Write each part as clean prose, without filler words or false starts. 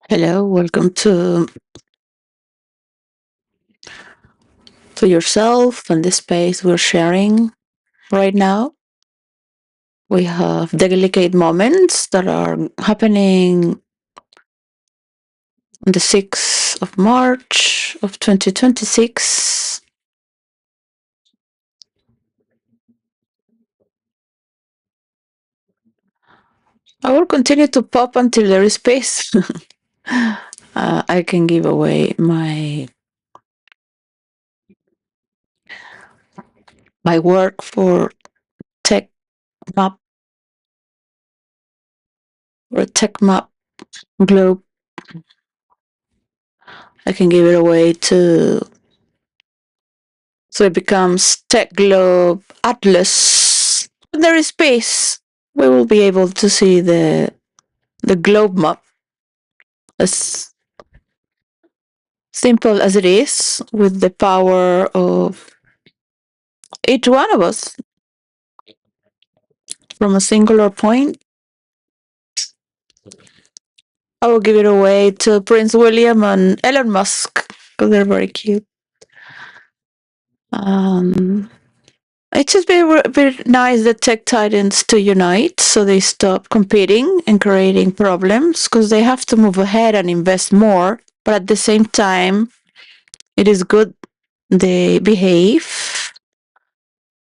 Hello, welcome to yourself and the space we're sharing right now. We have delicate moments that are happening on the 6th of March of 2026. I will continue to pop until there is space. I can give away my work for tech map or tech map globe. I can give it away to so it becomes tech globe atlas. When there is space, we will be able to see the globe map as simple as it is, with the power of each one of us from a singular point. I will give it away to Prince William and Elon Musk because they're very cute. Um, it's just very nice that tech titans to unite so they stop competing and creating problems because they have to move ahead and invest more. But at the same time, it is good they behave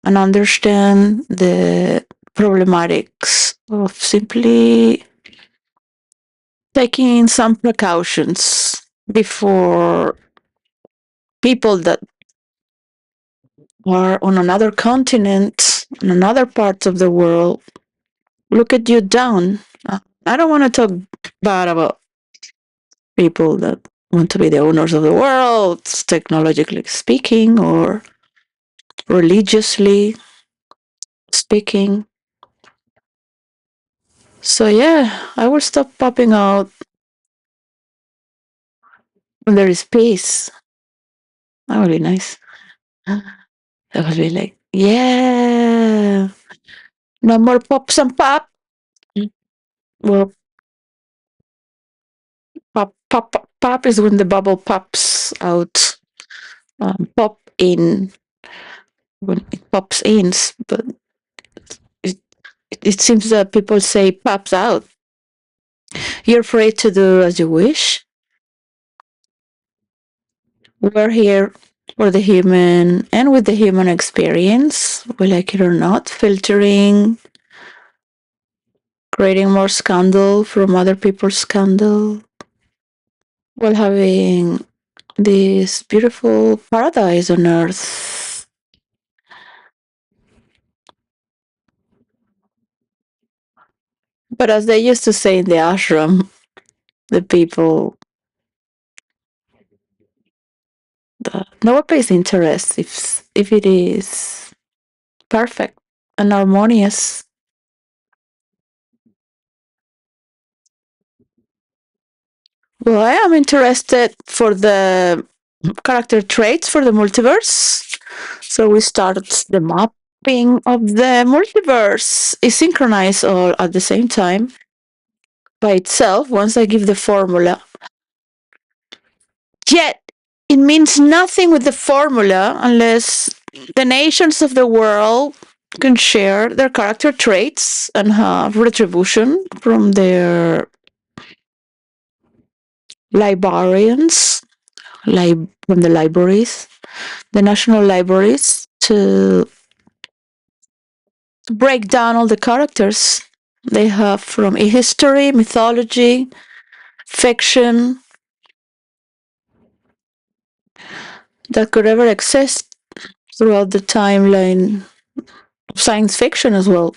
and understand the problematics of simply taking some precautions before people that are on another continent, in another part of the world, look at you down. I don't want to talk bad about people that want to be the owners of the world, technologically speaking, or religiously speaking. So yeah, I will stop popping out when there is peace. That would be nice. That would be like, yeah, no more pops and pop. Well, pop is when the bubble pops out. Pop in when it pops in, but it, it seems that people say pops out. You're free to do as you wish. We're here for the human and with the human experience, we like it or not, filtering, creating more scandal from other people's scandal, while having this beautiful paradise on earth. But as they used to say in the ashram, the people that no one pays interest if it is perfect and harmonious. Well, I am interested for the character traits for the multiverse. So we started the mapping of the multiverse. Is synchronized all at the same time by itself once I give the formula. Yet it means nothing with the formula unless the nations of the world can share their character traits and have retribution from their librarians, from the libraries, the national libraries, to break down all the characters they have from history, mythology, fiction that could ever exist throughout the timeline of science fiction as well.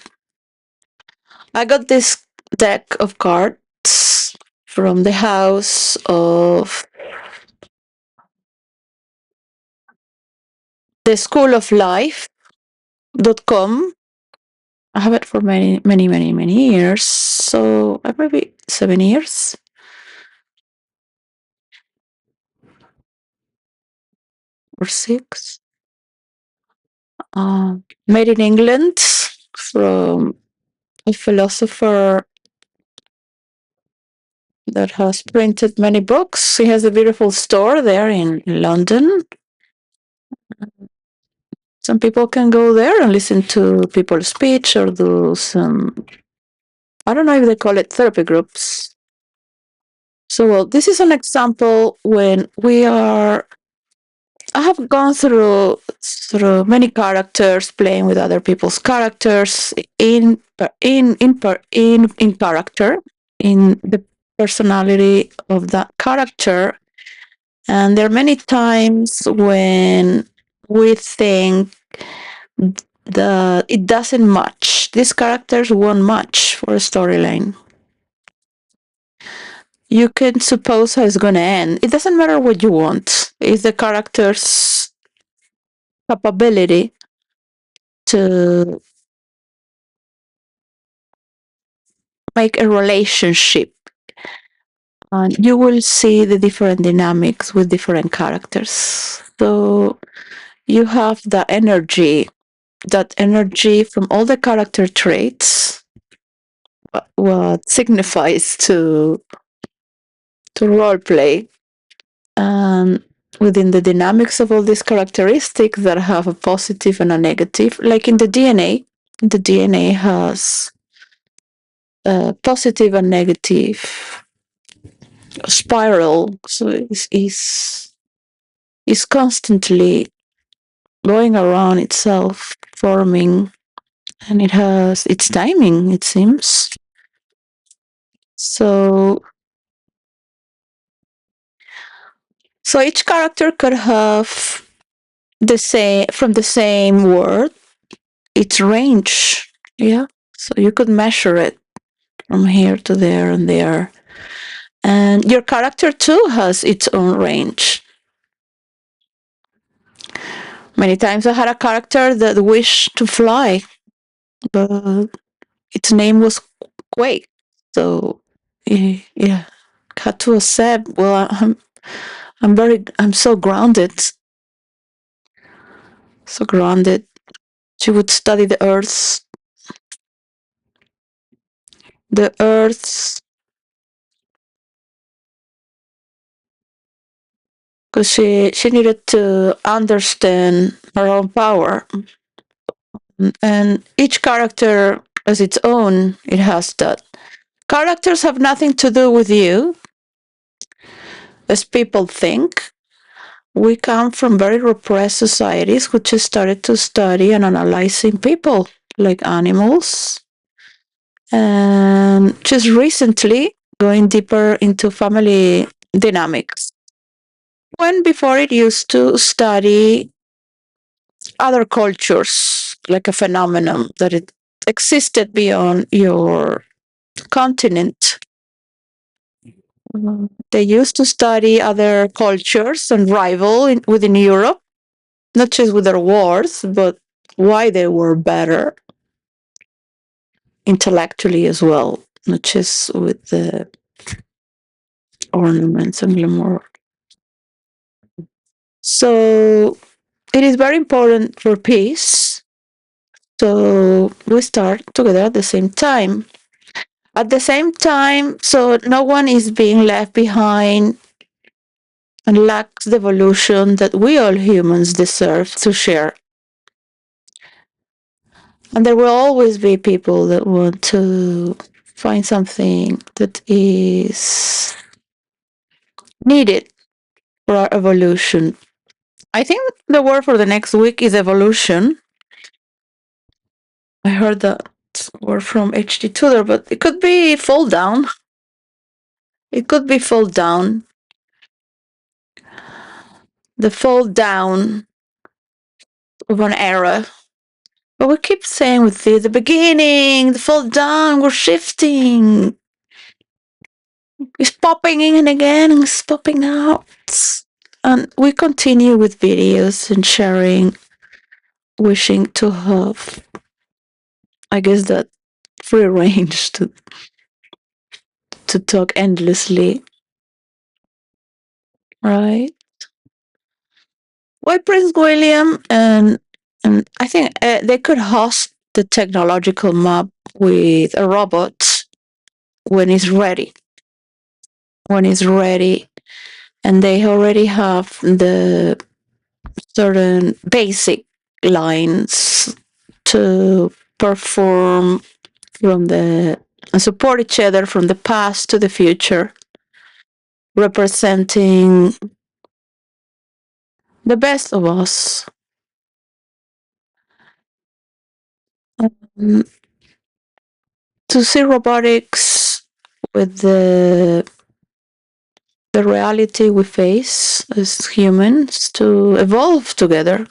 I got this deck of cards from the house of the School of Life.com. I have it for many, many, many, many years. So maybe 7 years or six. Made in England from a philosopher that has printed many books. He has a beautiful store there in London. Some people can go there and listen to people speech or do some, I don't know if they call it therapy groups. So, well, this is an example when I have gone through many characters, playing with other people's characters in character, in the personality of that character. And there are many times when we think that it doesn't match. These characters won't match for a storyline. You can suppose how it's going to end. It doesn't matter what you want. It's the character's capability to make a relationship. And you will see the different dynamics with different characters. So you have that energy from all the character traits, what signifies to role play. And within the dynamics of all these characteristics that have a positive and a negative, like in the DNA has a positive and negative spiral. So it's constantly going around itself, forming, and it has its timing, it seems. So each character could have from the same word, its range. Yeah. So you could measure it from here to there and there. And your character too has its own range. Many times I had a character that wished to fly, but its name was Quake. So yeah, had to accept. Well, I'm so grounded, so grounded. She would study the earth's, because she needed to understand her own power. And each character as its own, it has that. Characters have nothing to do with you, as people think. We come from very repressed societies which just started to study and analyzing people like animals. And just recently going deeper into family dynamics. When before it used to study other cultures, like a phenomenon that it existed beyond your continent. They used to study other cultures and rival within Europe, not just with their wars, but why they were better intellectually as well, not just with the ornaments and glamour. So it is very important for peace. So we start together at the same time. At the same time, so no one is being left behind and lacks the evolution that we all humans deserve to share. And there will always be people that want to find something that is needed for our evolution. I think the word for the next week is evolution. I heard that word from H.D. Tudor, but it could be fall down. It could be fall down. The fall down of an era. But we keep saying with the beginning, the fall down, we're shifting. It's popping in again and it's popping out. And we continue with videos and sharing, wishing to have, I guess, that free range to talk endlessly. Right? Why Prince William? And I think they could host the technological map with a robot when it's ready. when it's ready, and they already have the certain basic lines to perform from the and support each other from the past to the future, representing the best of us. Um, to see robotics with the reality we face as humans to evolve together.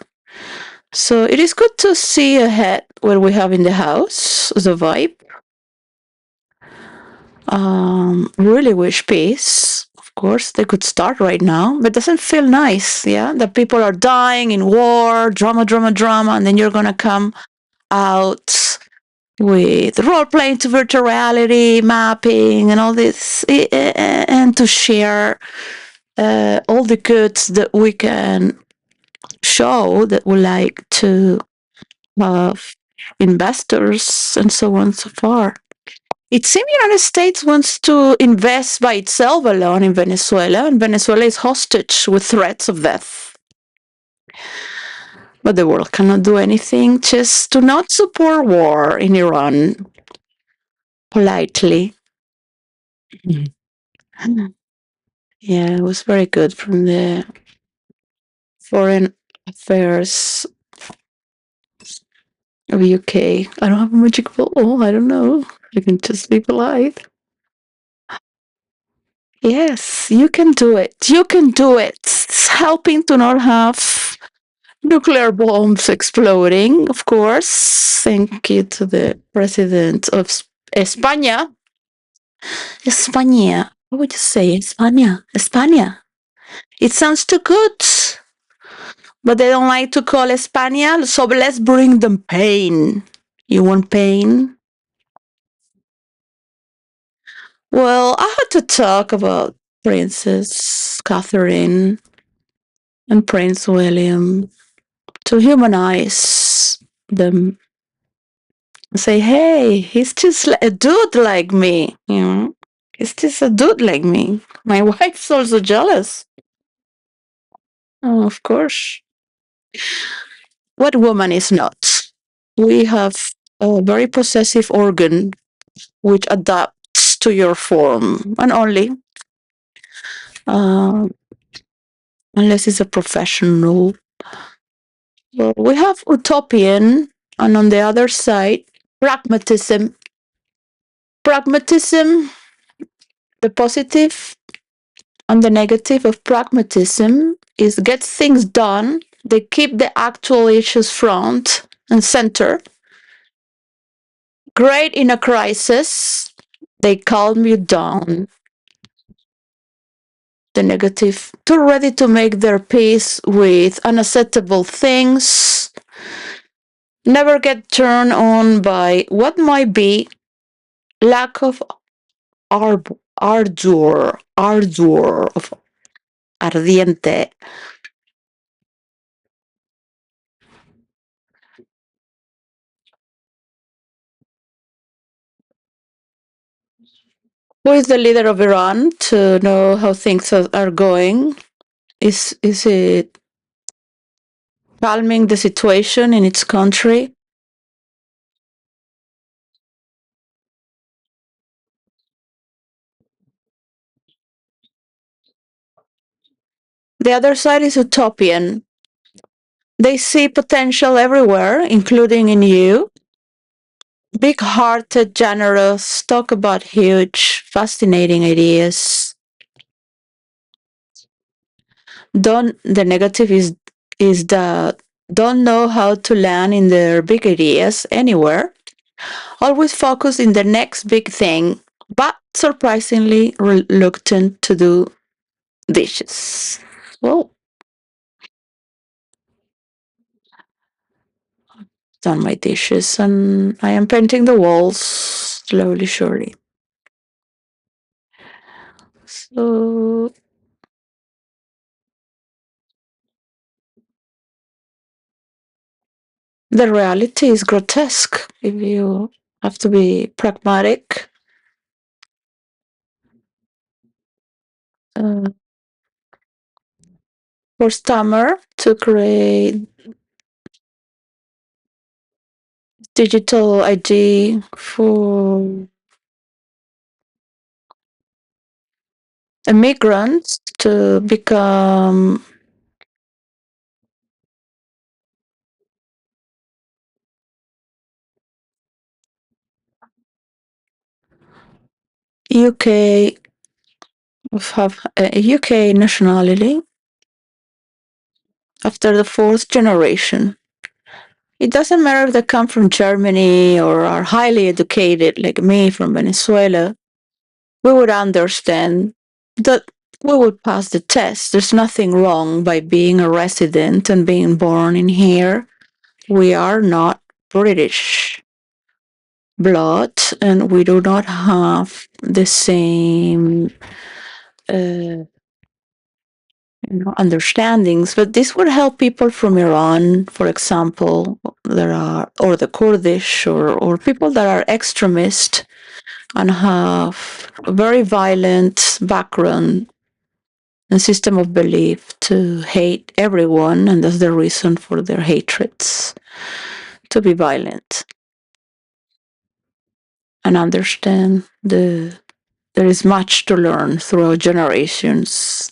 So it is good to see ahead what we have in the house as a vibe. Really wish peace. Of course, they could start right now, but it doesn't feel nice, yeah? That people are dying in war, drama, drama, drama, and then you're gonna come out with role playing to virtual reality, mapping, and all this, and to share all the goods that we can show that we like to have investors and so on so far. It seems the United States wants to invest by itself alone in Venezuela, and Venezuela is hostage with threats of death. But the world cannot do anything, just to not support war in Iran politely. Yeah, it was very good from the foreign affairs of UK. I don't have a magic ball. I don't know. I can just be polite. Yes, you can do it. You can do it. It's helping to not have nuclear bombs exploding, of course. Thank you to the president of España. España. What would you say? España. España. It sounds too good, but they don't like to call España, so let's bring them pain. You want pain? Well, I had to talk about Princess Catherine and Prince William to humanize them. Say, hey, he's just a dude like me, you know? He's just a dude like me. My wife's also jealous. Oh, of course. What woman is not? We have a very possessive organ which adapts to your form, and only uh, unless it's a professional. Well, we have utopian, and on the other side, pragmatism. Pragmatism, the positive and the negative of pragmatism is get things done. They keep the actual issues front and center. Great in a crisis. They calm you down. The negative, too ready to make their peace with unacceptable things. Never get turned on by what might be lack of ardor of ardiente. Who is the leader of Iran to know how things are going? Is it calming the situation in its country? The other side is utopian. They see potential everywhere, including in you. Big hearted, generous, talk about huge, fascinating ideas. Don't the negative is that don't know how to land in their big ideas anywhere. Always focus in the next big thing, but surprisingly reluctant to do dishes. Well, done my dishes and I am painting the walls slowly, surely. So the reality is grotesque if you have to be pragmatic. uh, for Stammer to create digital ID for immigrants to become UK have a UK nationality after the fourth generation. It doesn't matter if they come from Germany or are highly educated, like me from Venezuela. We would understand that we would pass the test. There's nothing wrong by being a resident and being born in here. We are not British blood and we do not have the same understandings, but this would help people from Iran, for example, there are, or the Kurdish, or people that are extremist and have a very violent background and system of belief to hate everyone, and that's the reason for their hatreds, to be violent and understand there is much to learn throughout generations.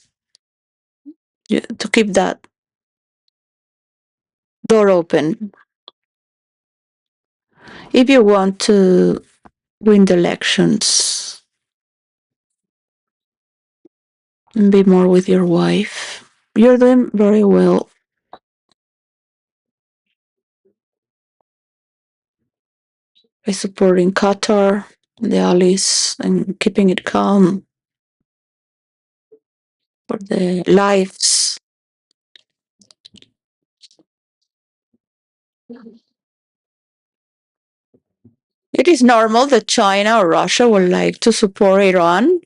To keep that door open if you want to win the elections and be more with your wife. You're doing very well by supporting Qatar, the allies, and keeping it calm for the lives. It is normal that China or Russia would like to support Iran,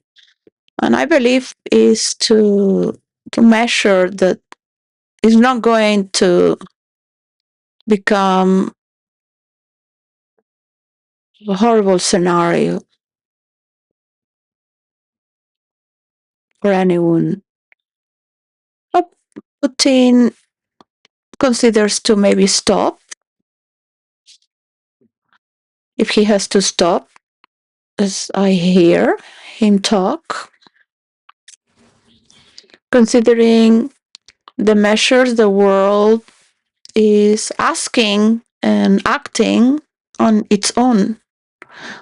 and I believe is to measure that it's not going to become a horrible scenario for anyone. But Putin considers to maybe stop if he has to stop, as I hear him talk, considering the measures the world is asking and acting on its own.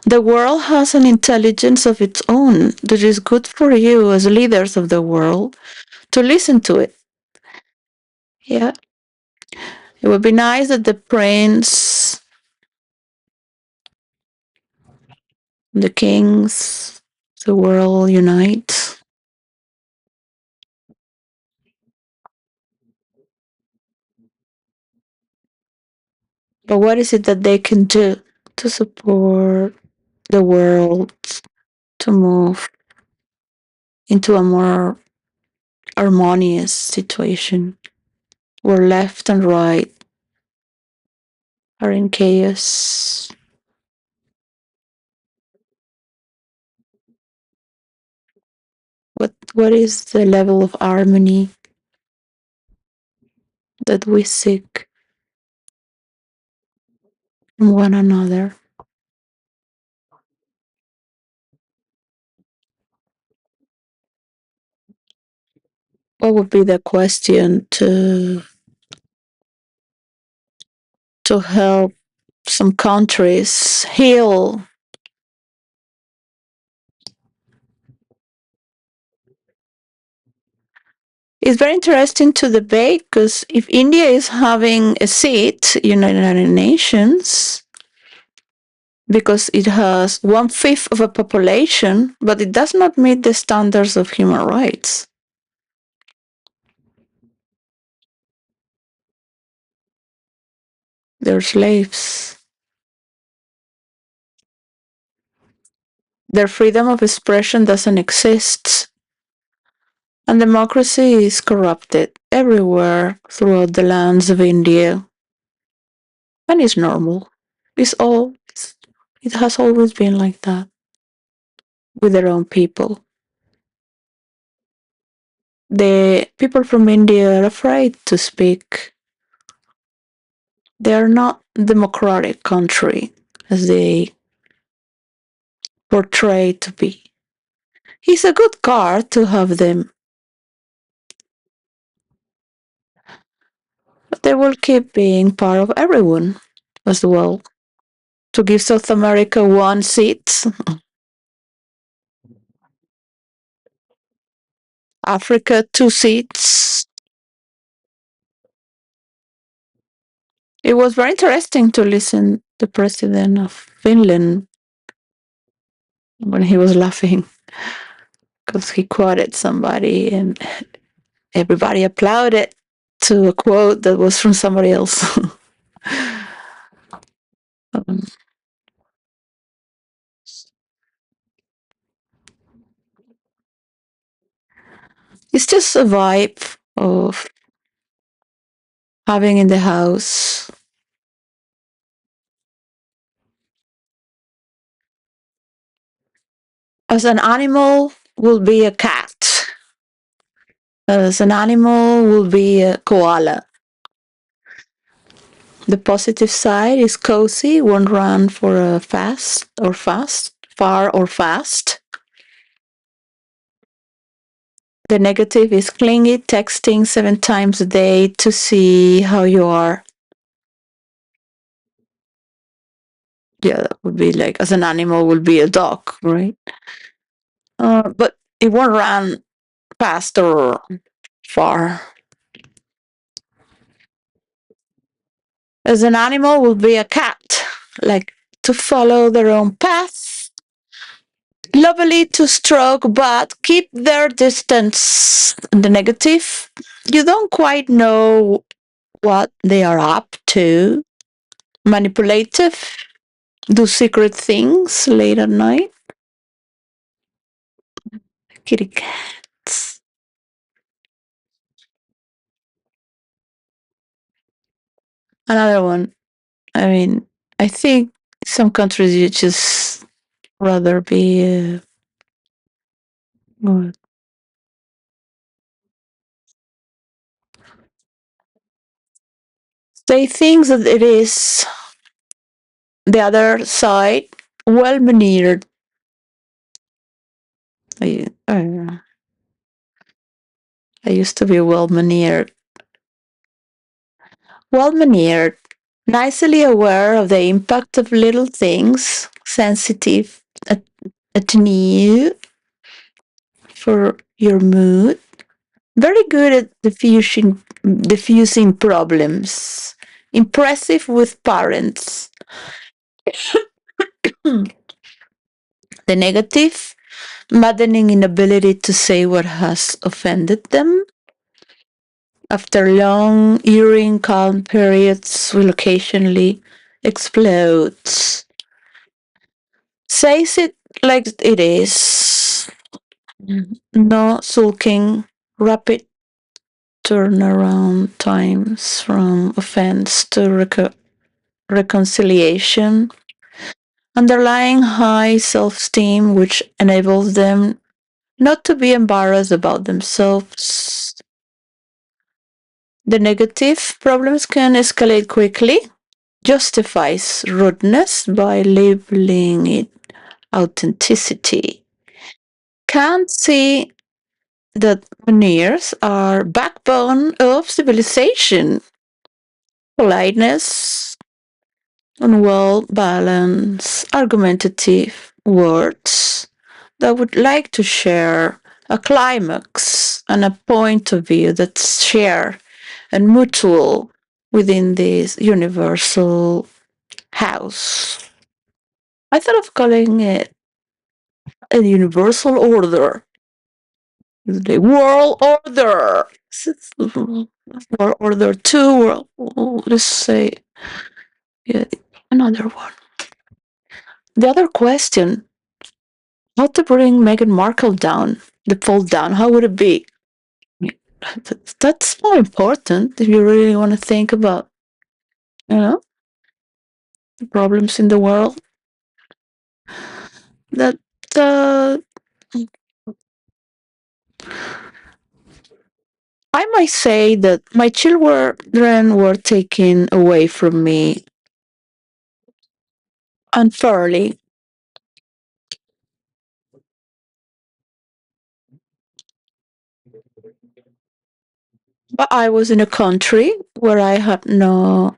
The world has an intelligence of its own that is good for you as leaders of the world to listen to it. Yeah. It would be nice that the prince, the kings, the world unite. But what is it that they can do to support the world to move into a more harmonious situation where left and right are in chaos? What is the level of harmony that we seek from one another? What would be the question to help some countries heal? It's very interesting to debate because if India is having a seat in the United Nations because it has 1/5 of a population, but it does not meet the standards of human rights. They're slaves. Their freedom of expression doesn't exist. And democracy is corrupted everywhere throughout the lands of India. And it's normal. It has always been like that with their own people. The people from India are afraid to speak. They are not democratic country as they portray to be. It's a good card to have them, but they will keep being part of everyone as well. To give South America one seat, Africa two seats. It was very interesting to listen to the president of Finland when he was laughing because he quoted somebody and everybody applauded to a quote that was from somebody else. um, it's just a vibe of having in the house. As an animal, will be a cat. As an animal, will be a koala. The positive side is cozy, won't run for a far or fast. The negative is clingy, texting 7 times a day to see how you are. Yeah, that would be like, as an animal, would be a dog, right? But it won't run fast or far. As an animal, will be a cat, like to follow their own path. Lovely to stroke, but keep their distance. The negative, you don't quite know what they are up to. Manipulative, do secret things late at night. Kitty cats. Another one. I mean, I think some countries you just rather be. Uh, they think that it is the other side, well mannered. I used to be well mannered. Well mannered, nicely aware of the impact of little things, sensitive, attuned for your mood, very good at diffusing problems, impressive with parents. The negative, maddening inability to say what has offended them. After long, eerie, calm periods, will occasionally explode. Says it like it is. No sulking, rapid turnaround times from offense to reconciliation. Underlying high self esteem, which enables them not to be embarrassed about themselves. The negative problems can escalate quickly, justifies rudeness by labeling it authenticity. Can't see that veneers are backbone of civilization. Politeness and well-balanced, argumentative words that would like to share a climax and a point of view that's shared and mutual within this universal house. I thought of calling it a universal order. The world order. World order two. Let's say, yeah, another one. The other question: how to bring Meghan Markle down? The fall down. How would it be? That's more important if you really want to think about, you know, the problems in the world. That uh, I might say that my children were taken away from me unfairly, but I was in a country where I had no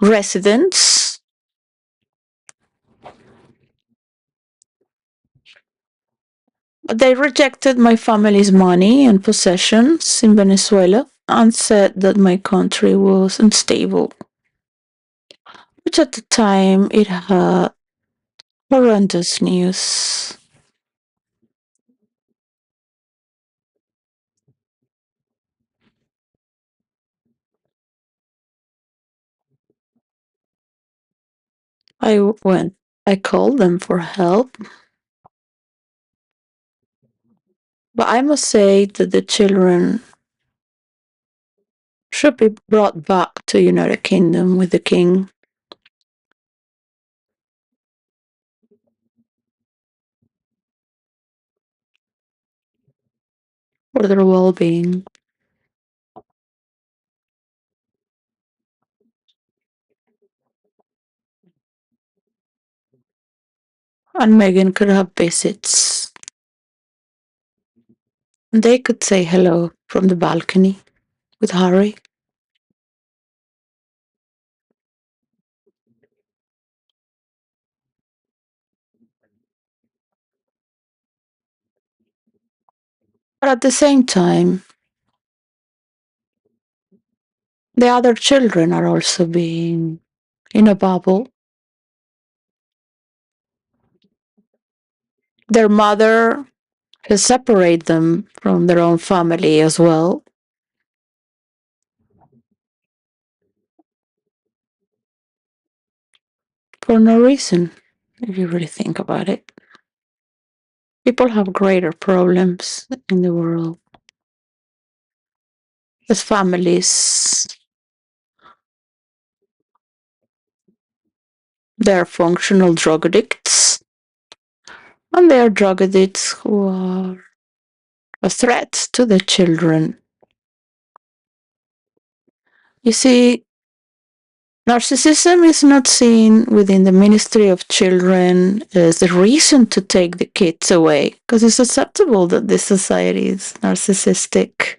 residence. They rejected my family's money and possessions in Venezuela and said that my country was unstable, which at the time it had horrendous news. I went, I called them for help, but I must say that the children should be brought back to United Kingdom with the king for their well-being. And Meghan could have visits. They could say hello from the balcony with Harry. But at the same time, the other children are also being in a bubble. Their mother has separated them from their own family as well for no reason, if you really think about it. People have greater problems in the world as families. They're functional drug addicts, and they are drug addicts who are a threat to the children. You see, narcissism is not seen within the Ministry of Children as the reason to take the kids away, because it's acceptable that this society is narcissistic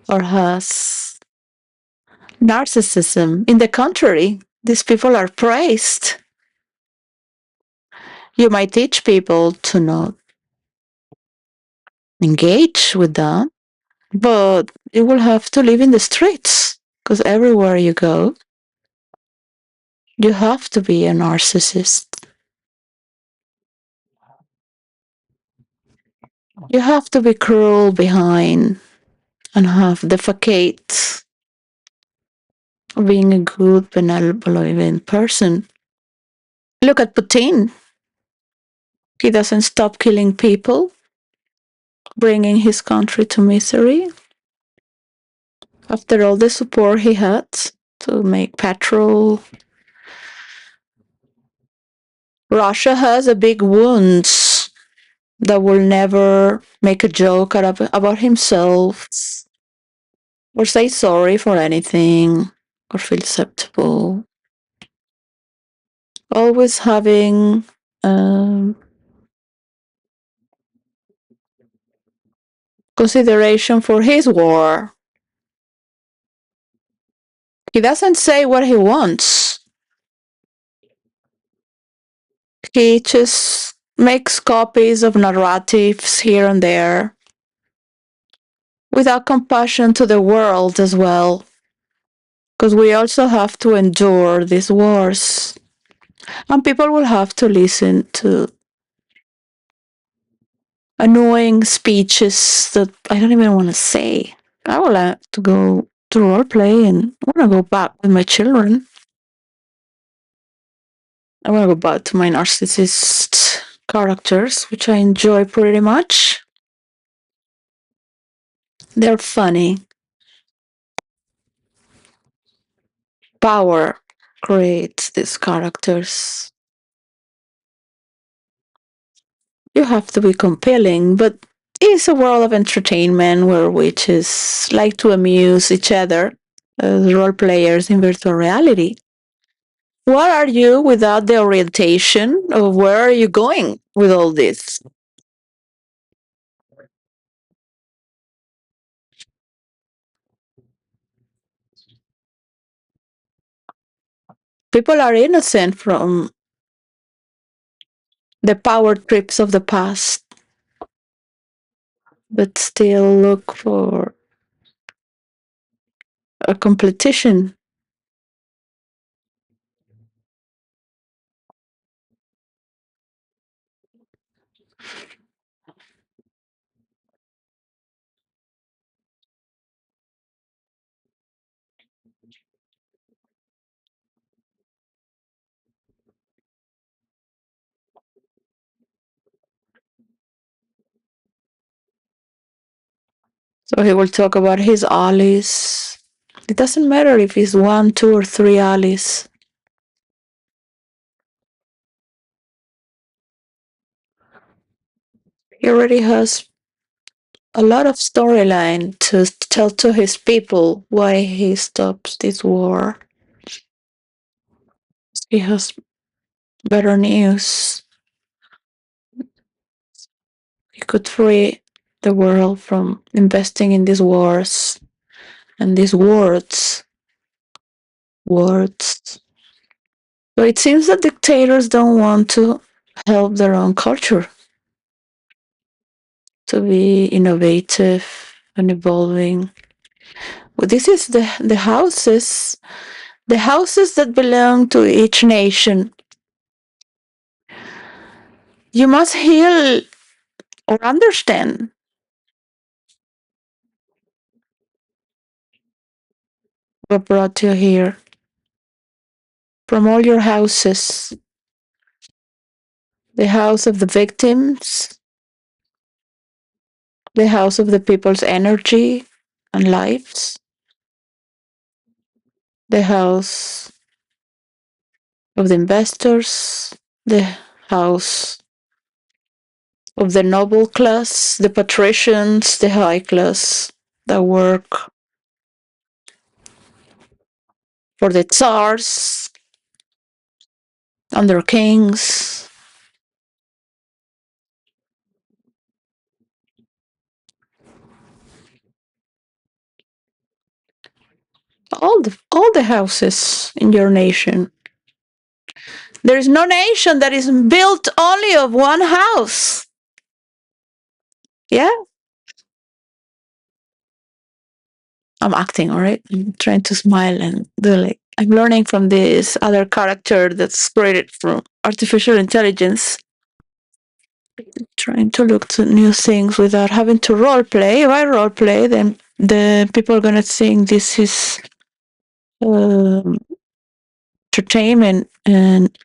or has narcissism. In the contrary, these people are praised. You might teach people to not engage with that, but you will have to live in the streets because everywhere you go, you have to be a narcissist. You have to be cruel behind and have the facade of being a good, benevolent person. Look at Putin. He doesn't stop killing people, bringing his country to misery. After all the support he had to make petrol, Russia has a big wounds that will never make a joke about himself or say sorry for anything or feel acceptable. Always having consideration for his war. He doesn't say what he wants. He just makes copies of narratives here and there without compassion to the world as well. Because we also have to endure these wars. And people will have to listen to annoying speeches that I don't even want to say. I will have to go to role play and I want to go back with my children. I want to go back to my narcissist characters, which I enjoy pretty much. They're funny. Power creates these characters. You have to be compelling, but is a world of entertainment where witches like to amuse each other as role players in virtual reality. What are you without the orientation of where are you going with all this? People are innocent from the power trips of the past, but still look for a competition. So he will talk about his allies. It doesn't matter if he's one, two, or three allies. He already has a lot of storyline to tell to his people why he stops this war. He has better news. He could free the world from investing in these wars and these words. Words. So it seems that dictators don't want to help their own culture to be innovative and evolving. Well, this is the houses that belong to each nation. You must heal or understand what brought you here from all your houses. The house of the victims, the house of the people's energy and lives, the house of the investors, the house of the noble class, the patricians, the high class that work for the tsars and their kings. All the houses in your nation. There is no nation that is built only of one house. Yeah, I'm acting, all right? I'm trying to smile and do like I'm learning from this other character that's created from artificial intelligence, trying to look to new things without having to role play. If I role play, then the people are gonna think this is um, entertainment, and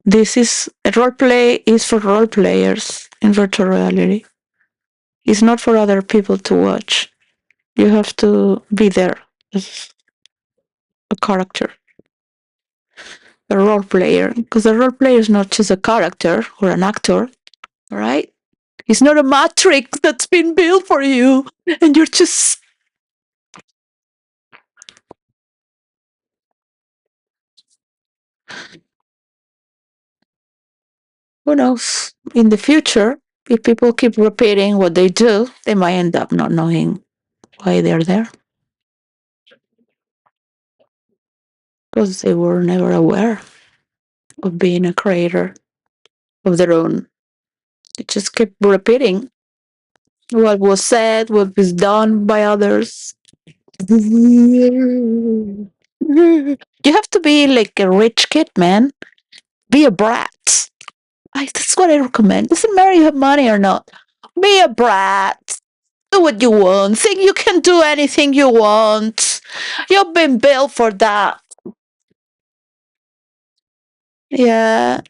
this is role play is for role players in virtual reality. It's not for other people to watch. You have to be there as a character, a role player, because a role player is not just a character or an actor, right? It's not a matrix that's been built for you, and you're just who knows. In the future, if people keep repeating what they do, they might end up not knowing why they're there because they were never aware of being a creator of their own. They just keep repeating what was said, what was done by others. You have to be like a rich kid, man. Be a brat. That's what I recommend. Doesn't matter you have money or not. Be a brat. Do what you want. Think you can do anything you want. You've been built for that. Yeah.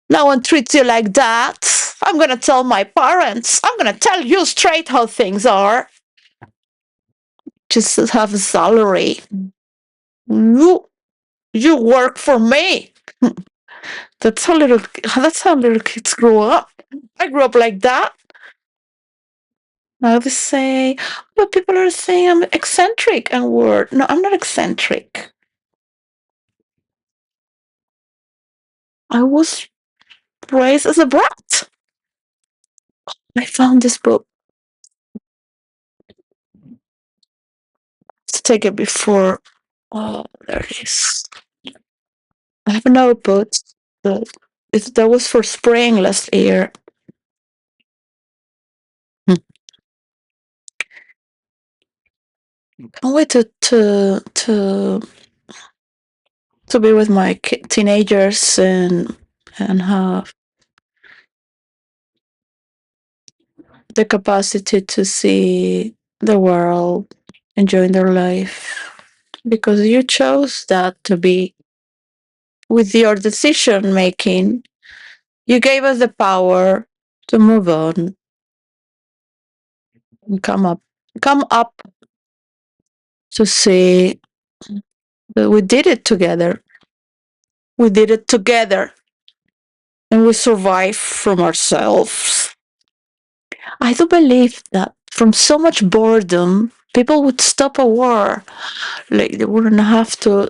No one treats you like that. I'm gonna tell my parents. I'm gonna tell you straight how things are. Just have a salary. You you work for me. That's how little kids grow up. I grew up like that. Now they say, but people are saying I'm eccentric and weird. No, I'm not eccentric. I was raised as a brat. I found this book. Let's take it before. Oh, there it is. I have another book. But that was for spring last year. Hmm. Can't wait to be with my teenagers and have the capacity to see the world, enjoying their life, because you chose that to be with your decision making. You gave us the power to move on and come up to see that we did it together. We did it together and we survived from ourselves. I do believe that from so much boredom, people would stop a war. Like they wouldn't have to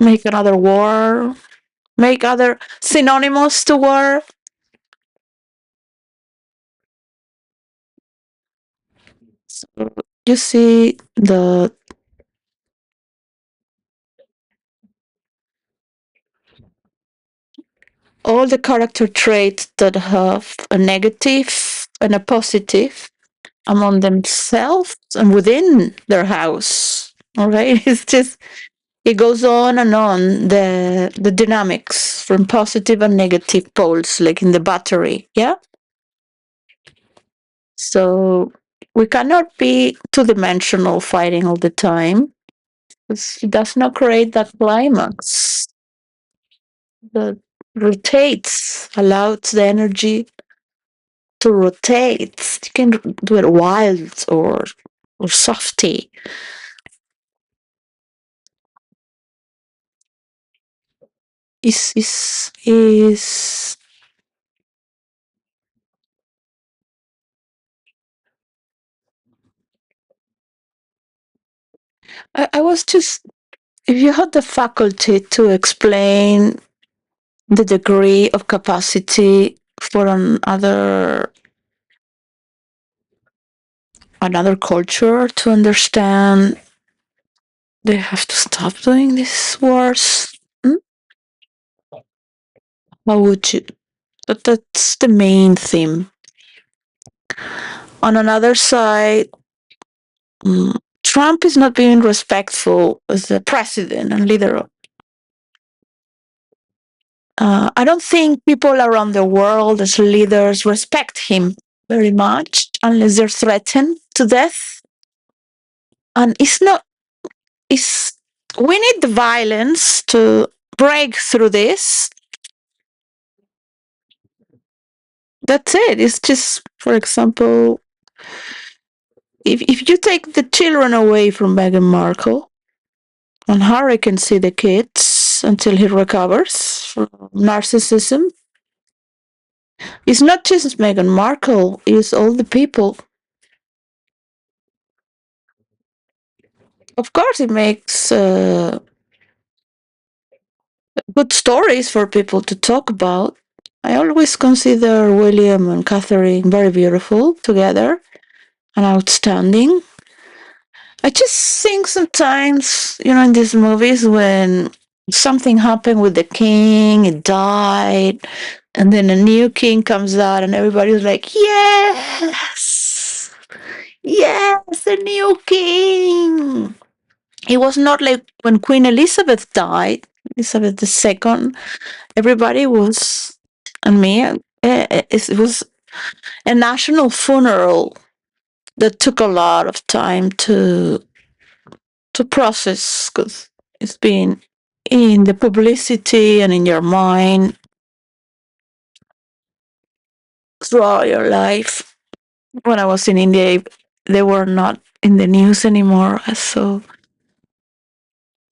make another war, make other synonymous to war. So you see all the character traits that have a negative and a positive among themselves and within their house. All right, it's just it goes on and on the dynamics from positive and negative poles, like in the battery. Yeah, so we cannot be two-dimensional fighting all the time. It does not create that climax that rotates, allows the energy to rotate. You can do it wild or softy. Is I was just, if you had the faculty to explain the degree of capacity for another culture to understand they have to stop doing these wars, how would you? That's the main theme. On another side, mm, Trump is not being respectful as a president and leader. I don't think people around the world as leaders respect him very much unless they're threatened to death. And it's not, it's, we need the violence to break through this. That's it. It's just, for example, if you take the children away from Meghan Markle, and Harry can see the kids until he recovers from narcissism, it's not just Meghan Markle, it's all the people. Of course, it makes good stories for people to talk about. I always consider William and Catherine very beautiful together and outstanding. I just think sometimes, in these movies when something happened with the king, it died, and then a new king comes out and everybody's like, yes, yes, a new king. It was not like when Queen Elizabeth died, Elizabeth II, everybody was, and me, it was a national funeral that took a lot of time to process because it's been in the publicity and in your mind throughout your life. When I was in India, they were not in the news anymore. So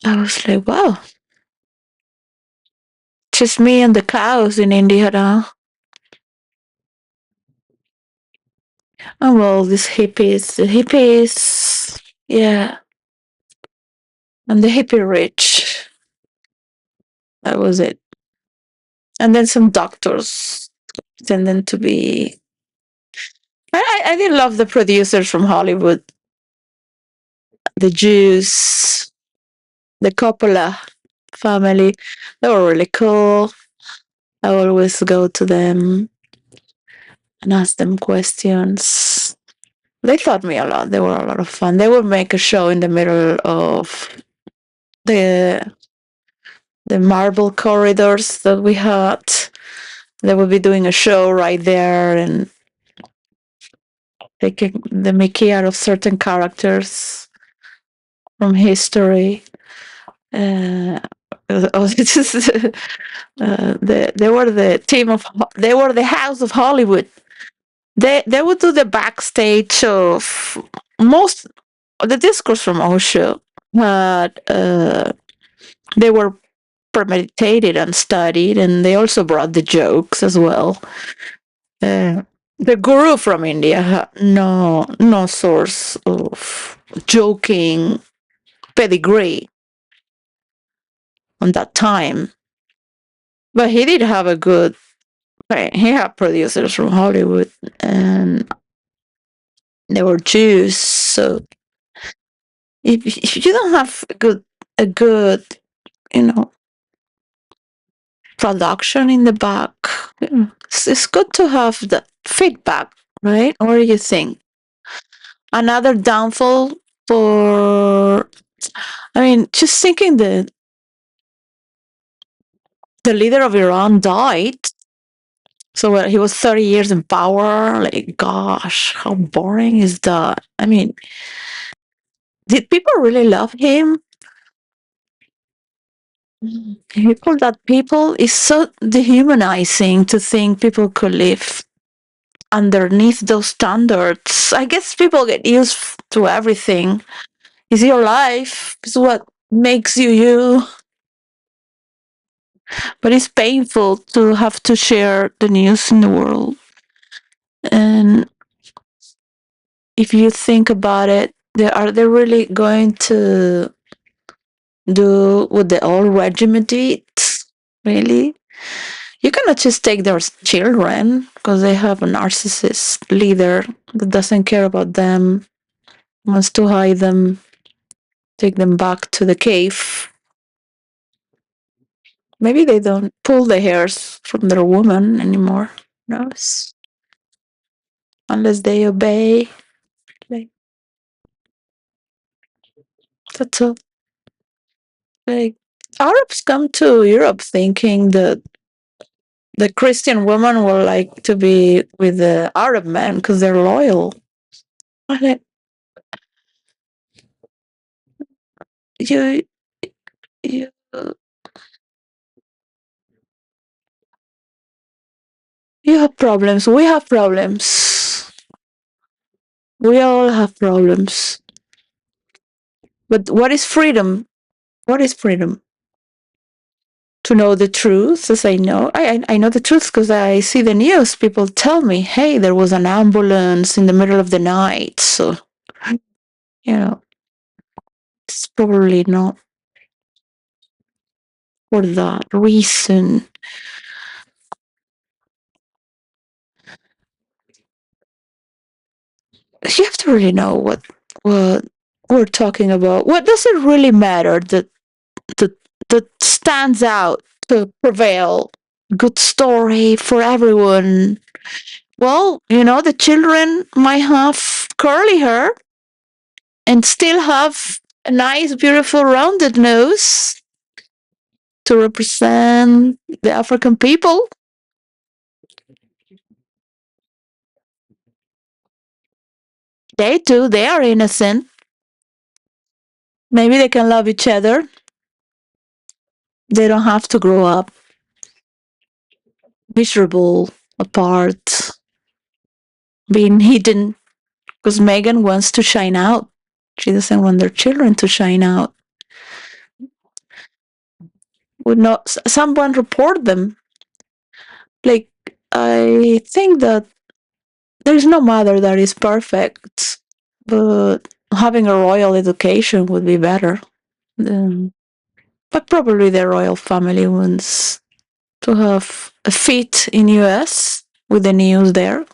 I was like, wow, just me and the cows in India now. And well, these the hippies, yeah, and the hippie rich. That was it. And then some doctors pretending to be. I did love the producers from Hollywood, the Jews, the Coppola family. They were really cool. I always go to them and ask them questions. They taught me a lot. They were a lot of fun. They would make a show in the middle of the the marble corridors that we had. They would be doing a show right there and taking the Mickey out of certain characters from history. Uh, this is, they were the team of they were the House of Hollywood. They would do the backstage of most of the discourse from Osho, but they were premeditated and studied, and they also brought the jokes as well. Uh, the guru from India had no source of joking pedigree on that time, but he did have a good. Right, he had producers from Hollywood, and they were Jews. So if you don't have a good you know production in the back, it's good to have the feedback, right? What do you think? Another downfall for, I mean, just thinking the leader of Iran died. So he was 30 years in power. Like, gosh, how boring is that? I mean, did people really love him? People that people is so dehumanizing to think people could live underneath those standards. I guess people get used to everything. It's your life. It's what makes you you. But it's painful to have to share the news in the world. And if you think about it, are they really going to do what the old regime did? Really? You cannot just take their children because they have a narcissist leader that doesn't care about them, wants to hide them, take them back to the cave. Maybe they don't pull the hairs from their woman anymore. Who knows? Unless they obey. Like, that's all. Like, Arabs come to Europe thinking that the Christian women will like to be with the Arab men because they're loyal. Like, you, you, you have problems. We have problems. We all have problems. But what is freedom? What is freedom? To know the truth, as I know. I know the truth because I see the news. People tell me, hey, there was an ambulance in the middle of the night. So, you know, it's probably not for that reason. You have to really know what we're talking about. What does it really matter that, that stands out to prevail? Good story for everyone. Well, the children might have curly hair and still have a nice, beautiful, rounded nose to represent the African people. They too, they are innocent. Maybe they can love each other. They don't have to grow up miserable, apart, being hidden. Because Megan wants to shine out. She doesn't want their children to shine out. Would not someone report them? Like, I think that There's no mother that is perfect, but having a royal education would be better. Um, but probably the royal family wants to have a fit in US with the news there.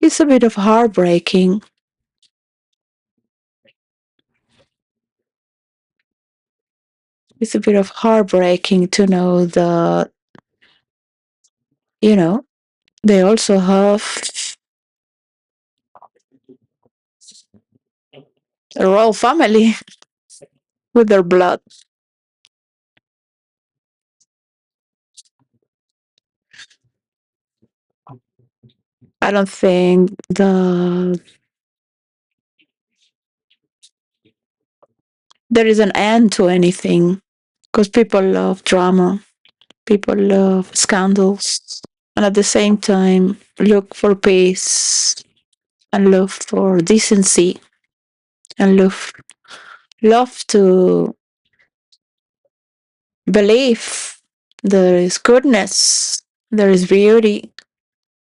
It's a bit of heartbreaking. It's a bit of heartbreaking to know that, you know, they also have a royal family with their blood. I don't think there is an end to anything because people love drama, people love scandals, and at the same time look for peace and look for decency and love to believe there is goodness, there is beauty,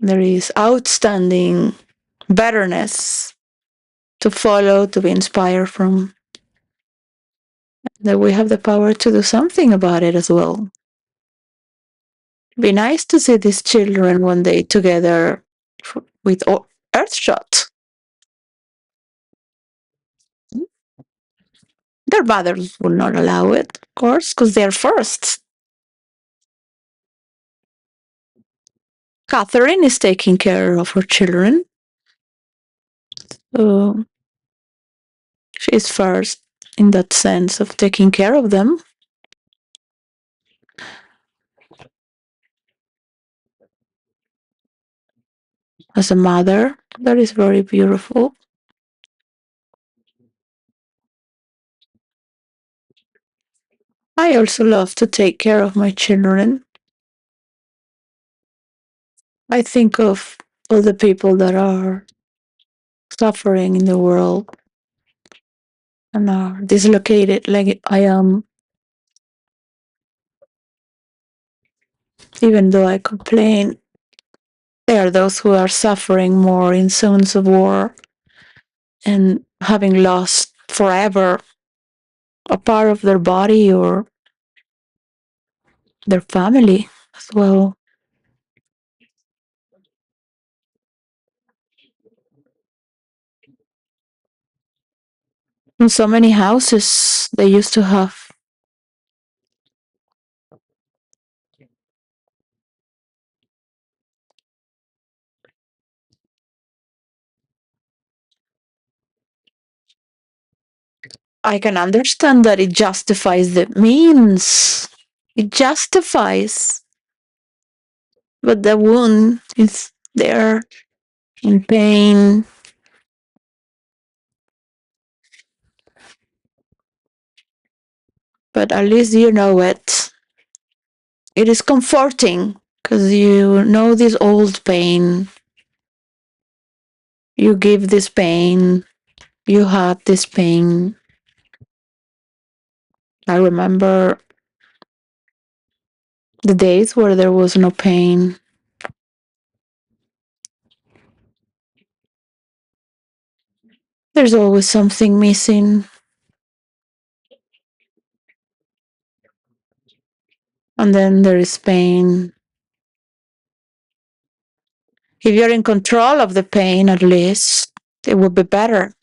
there is outstanding betterness to follow, to be inspired from, that we have the power to do something about it as well. Be nice to see these children one day together with Earthshot. Their mothers will not allow it, of course, because they're first. Catherine is taking care of her children. So she's first in that sense of taking care of them. As a mother, that is very beautiful. I also love to take care of my children. I think of all the people that are suffering in the world and are dislocated like I am, even though I complain. There are those who are suffering more in zones of war and having lost forever a part of their body or their family as well. In so many houses they used to have, I can understand that it justifies the means. It justifies, but the wound is there in pain. But at least you know it. It is comforting because you know this old pain. You give this pain. You had this pain. I remember the days where there was no pain. There's always something missing, and then there is pain. If you're in control of the pain, at least, it would be better.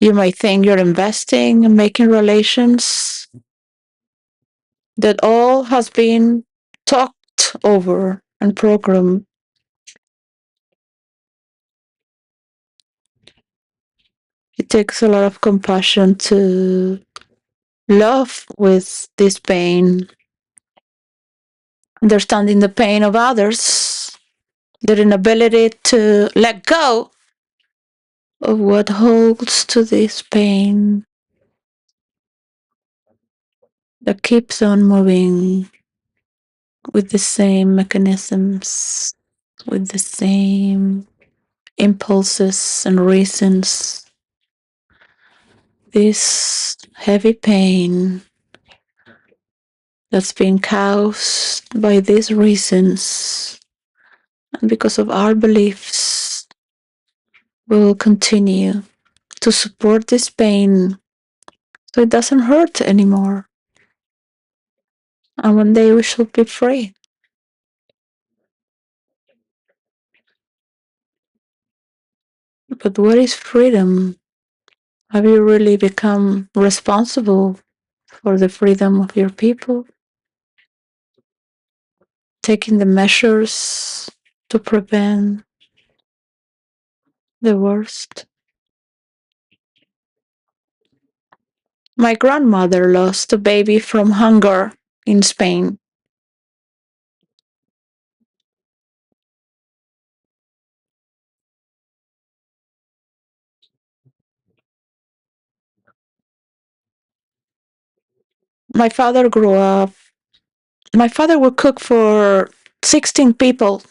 You might think you're investing and making relations that all has been talked over and programmed. It takes a lot of compassion to love with this pain, understanding the pain of others, their inability to let go of what holds to this pain that keeps on moving with the same mechanisms, with the same impulses and reasons. this heavy pain that's been caused by these reasons, and because of our beliefs, we will continue to support this pain so it doesn't hurt anymore. And one day we shall be free. But what is freedom? Have you really become responsible for the freedom of your people? Taking the measures to prevent the worst? My grandmother lost a baby from hunger in Spain. My father grew up, my father would cook for 16 people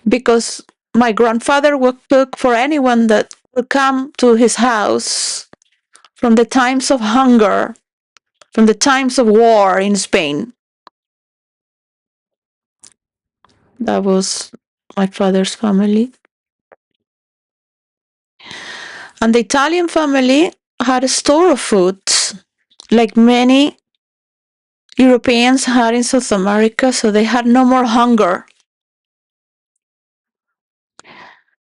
because my grandfather would cook for anyone that would come to his house from the times of hunger, from the times of war in Spain. That was my father's family. And the Italian family had a store of food, like many Europeans had in South America, so they had no more hunger.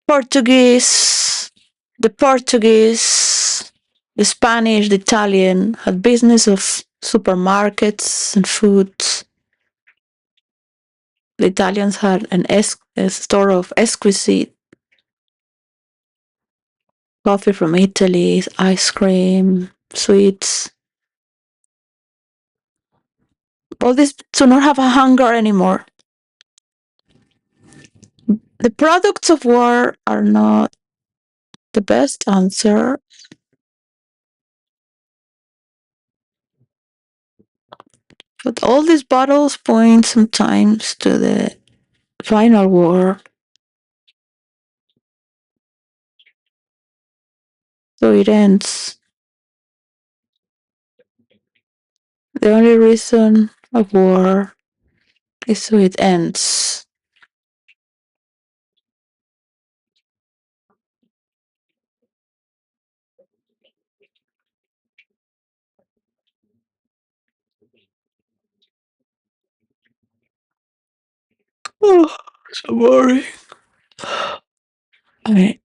Portuguese, the Portuguese, the Spanish, the Italian had business of supermarkets and foods. The Italians had a store of exquisite coffee from Italy, ice cream, sweets. All this to not have a hunger anymore. The products of war are not the best answer, but all these battles point sometimes to the final war. So it ends. The only reason of war is so it ends. Oh, so boring. I mean,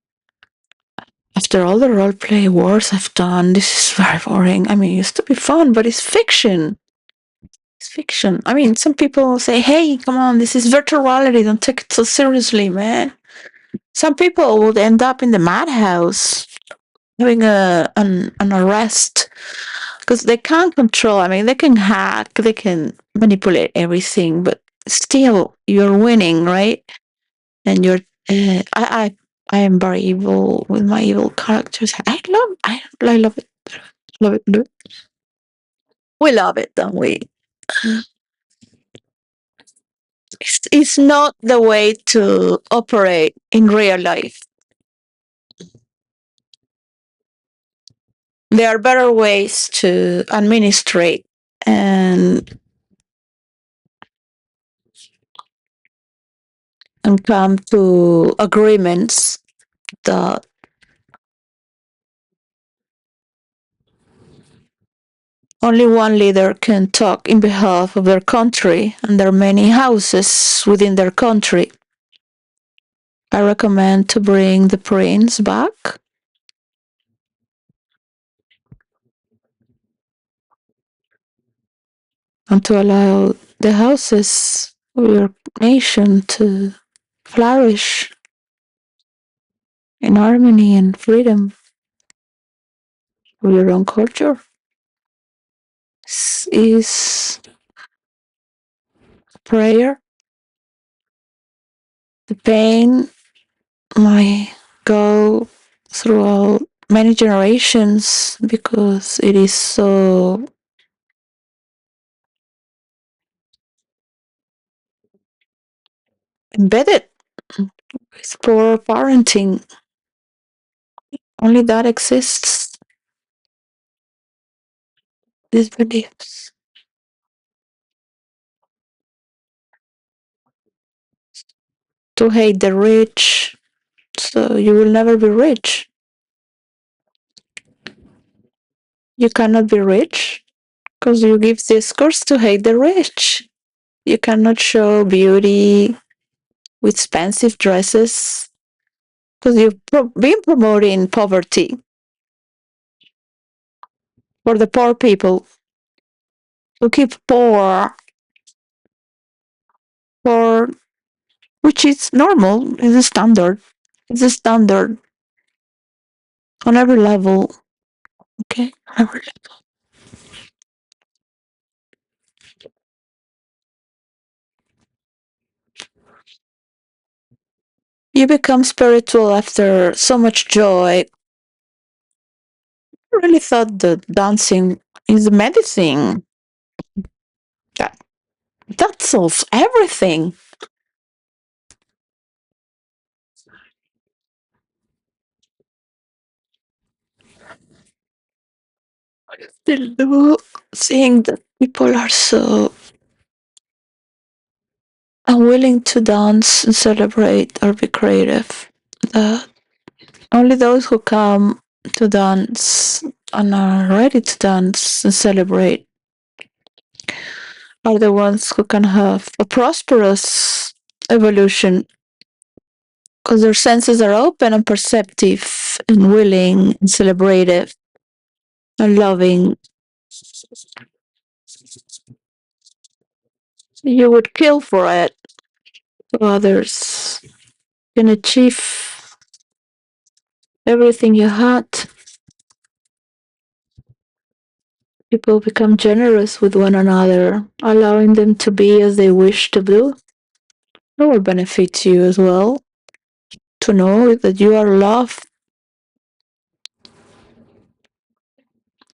after all the roleplay wars I've done, this is very boring. I mean, it used to be fun, but it's fiction. It's fiction. I mean, some people say, hey, come on, this is virtual reality. Don't take it so seriously, man. Some people would end up in the madhouse having an arrest because they can't control. I mean, they can hack, they can manipulate everything, but still, you're winning, right? And you're. I am very evil with my evil characters. I love it, love it, love it. We love it, don't we? It's not the way to operate in real life. There are better ways to administrate and come to agreements that only one leader can talk in behalf of their country, and there are many houses within their country. I recommend to bring the prince back and to allow the houses of your nation to flourish in harmony and freedom with your own culture. This is prayer. The pain might go throughout many generations because it is so embedded with poor parenting. Only that exists. these beliefs. To hate the rich, so you will never be rich. You cannot be rich because you give discourse to hate the rich. You cannot show beauty with expensive dresses because you've been promoting poverty for the poor people who keep poor, for which is normal, is a standard. It's a standard on every level. Okay, every level. You become spiritual after so much joy. I really thought that dancing is medicine. That that solves everything. Still do, seeing that people are so unwilling to dance and celebrate or be creative. That only those who come to dance and are ready to dance and celebrate are the ones who can have a prosperous evolution because their senses are open and perceptive and willing and celebrative and loving. You would kill for it so others can achieve everything you had. People become generous with one another, allowing them to be as they wish to do. It will benefit you as well to know that you are loved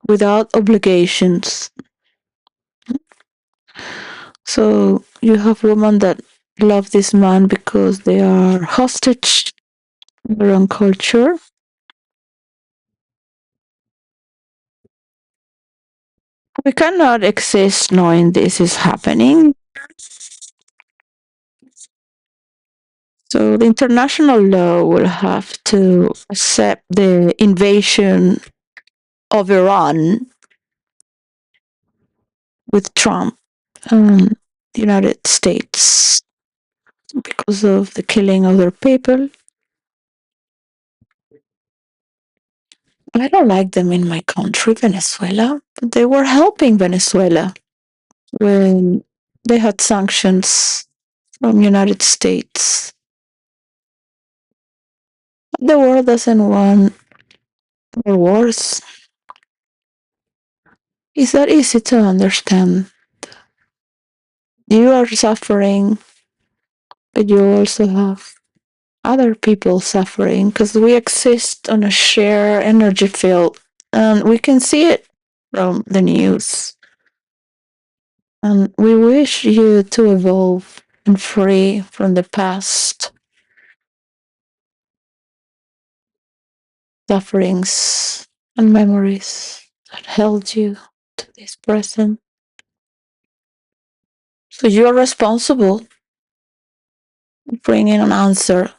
without obligations. So you have women that love this man because they are hostage in their own culture. We cannot exist knowing this is happening. So the international law will have to accept the invasion of Iran with Trump and the United States because of the killing of their people. I don't like them in my country, Venezuela, but they were helping Venezuela when they had sanctions from United States. The world doesn't want more wars. It's that easy to understand. You are suffering, but you also have other people suffering because we exist on a shared energy field and we can see it from the news. And we wish you to evolve and free from the past sufferings and memories that held you to this present. So you are responsible for bringing an answer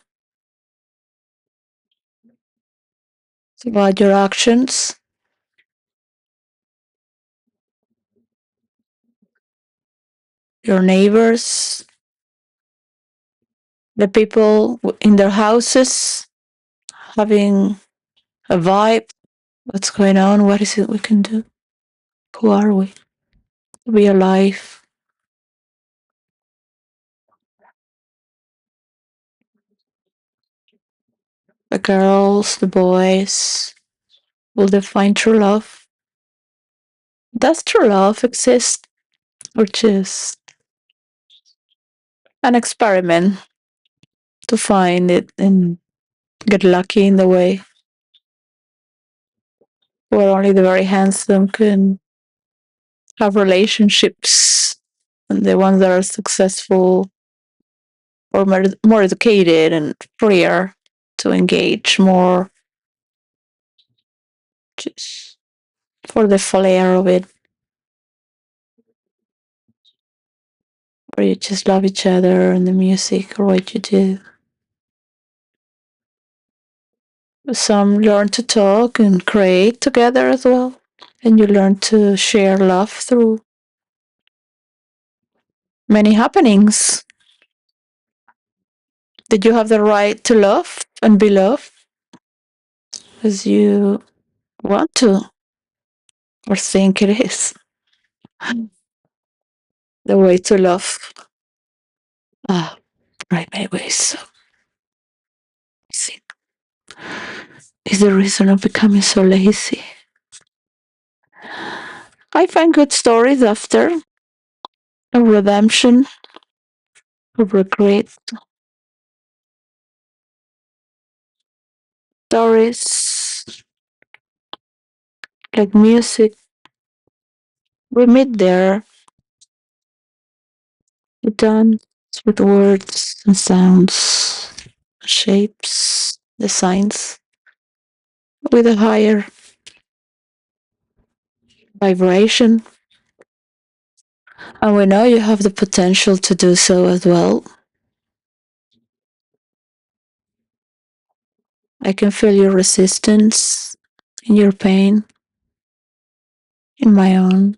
about your actions, your neighbors, the people in their houses having a vibe. What's going on? What is it we can do? Who are we? To be alive. The girls, the boys will define true love. Does true love exist or just an experiment to find it and get lucky in the way where only the very handsome can have relationships and the ones that are successful or more educated and freer to engage more just for the flair of it. or you just love each other and the music or what you do. Some learn to talk and create together as well. And you learn to share love through many happenings. Did you have the right to love and be loved as you want to or think it is the way to love? Ah, right, maybe so. I think is the reason of becoming so lazy. I find good stories after of redemption, of regret, stories like music. We meet there, we dance with words and sounds, shapes, designs, with a higher vibration. And we know you have the potential to do so as well. I can feel your resistance in your pain, in my own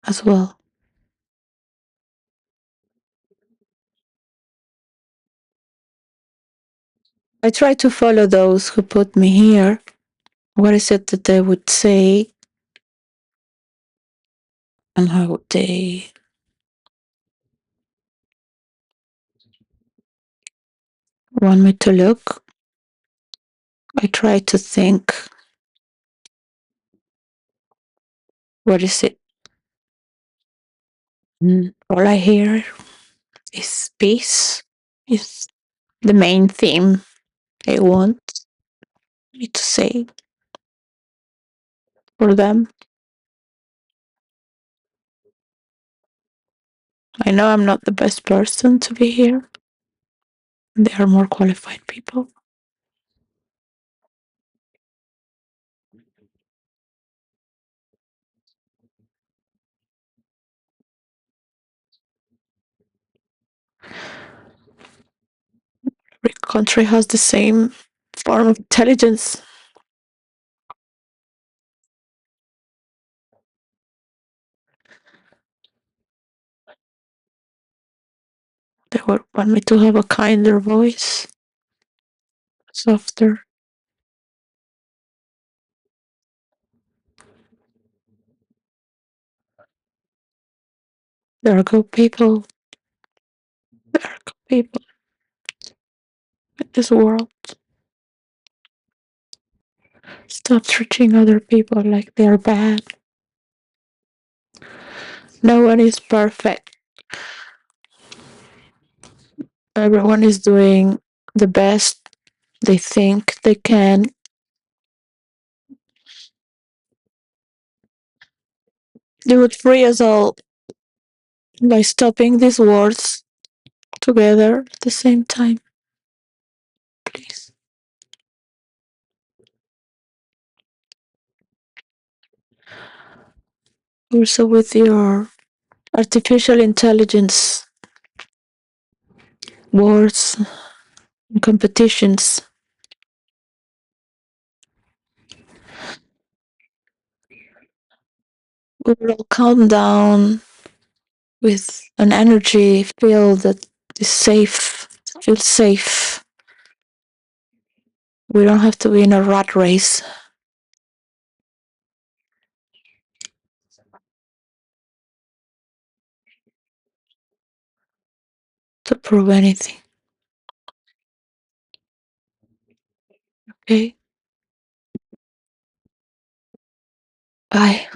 as well. I try to follow those who put me here. What is it that they would say and how they want me to look? I try to think, what is it? And all I hear is peace, is the main theme they want me to say for them. I know I'm not the best person to be here. There are more qualified people. Every country has the same form of intelligence. They would want me to have a kinder voice, softer. There are good people. There are good people in this world. Stop treating other people like they're bad. No one is perfect. Everyone is doing the best they think they can. They would free us all by stopping these wars together at the same time, please. Also, with your artificial intelligence wars and competitions, we will all calm down with an energy field that is safe, feels safe. We don't have to be in a rat race to prove anything. Okay? Bye.